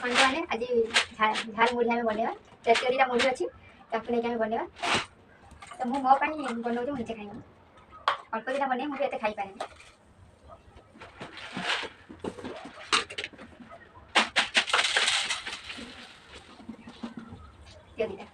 सांग मैंने आज झाल मुढ़ी आम बनवा तेतरीटा मुढ़ी अच्छी नहीं बनवा तो मुझे मो बनाऊँ मुझे खाई अल्प दिटा बन मुझे एत खाई पारे दिटा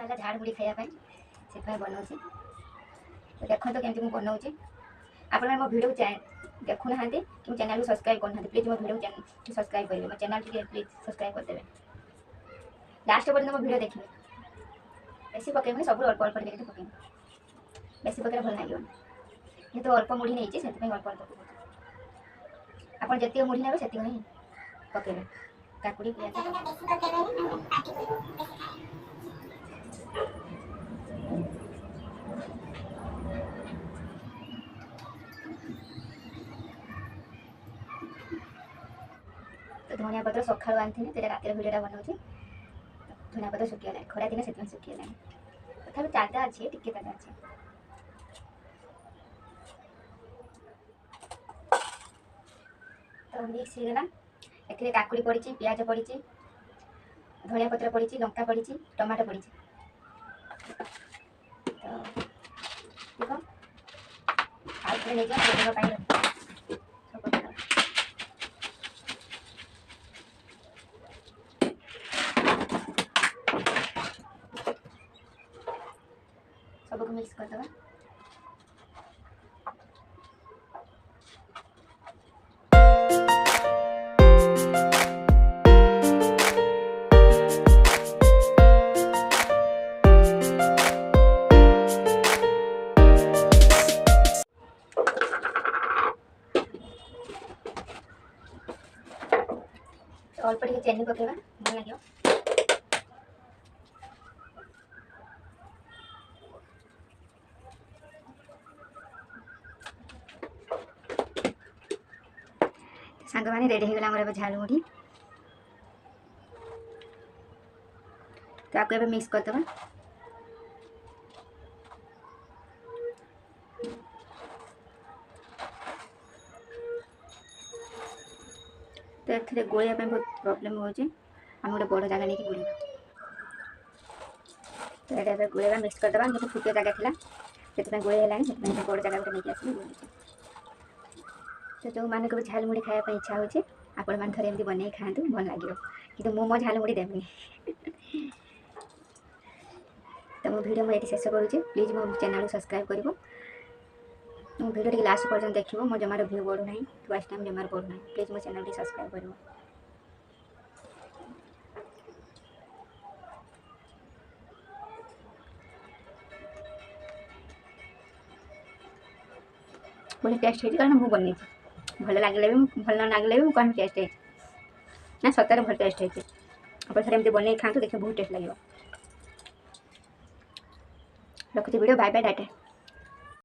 इच्छा झाड़ मुड़ी खायापी से बनाऊँ तो देखो तो केमती मुझे बनाऊँ आप मो भिडियो देखु ना कि मो चैनल को सब्सक्राइब करना प्लीज मो भिडियो सब्सक्राइब करेंगे मो चैनल के प्लीज सब्सक्राइब करदे लास्ट पर्यटन मो भिडियो देखिए बेसी पकईबे सब अल्प अल्प देखते पकईबे बेसी पकड़े भल लगे ये तो अल्प मुढ़ी नहीं से अल्प अल्प आप जितने मुढ़ी ने से पकईबे काकुड़ी पियाज तो धनिया पत्र सकाळु आनी रातिर भिडियोटा बनाऊँ धनिया पत्र सुखीगला खरा दिन से सुखीगला तथा ताजा अच्छे टिके ताजा अच्छे तो मिक्स होगा ए काकुड़ी पड़ी पियाज पड़ी धनिया पत्र पड़ी लंका पड़ी टमाटो पड़ी तो देखो आउे नहीं जाए सबको मिक्स कर दवा अल्प टे चीनी पकेवा भल लगे सांग मैंने रेडी होगा आम झाल मुढ़ी तो आपको एवं मिक्स करदे तो ये गोलिया बहुत प्रॉब्लम हो गोटे बड़ जगह नहीं गोल तो ये गोलेवा मिक्स करदे जो फुटिया जगह थी से गोल है बड़ जगह गोटे नहीं आसली गोल तो जो मान को भी झाल मुढ़ी खायापी इच्छा हो आपण मैंने थे एमती बन खातु भल लगे कि मो झाल मुढ़ी देवी तो मो भिडियो मुझे शेष करुँचे प्लीज मो चैनल को सब्सक्राइब कर मो भिडियो टी लास्ट पर्यटन देखो मो जमार व्यू बढ़ूना वाच टाइम जमार बढ़ूना प्लीज मो चैनल टी सब्सक्राइब कर बहुत टेस्ट होती कारण मुझे बन भल लगे भी भल न लगे भी कह टेस्ट है ना सतरे भल टेस्ट है आप थे बन खाते देखिए बहुत टेस्ट लगे रखुच्छे वीडियो बाय बाय टाटा।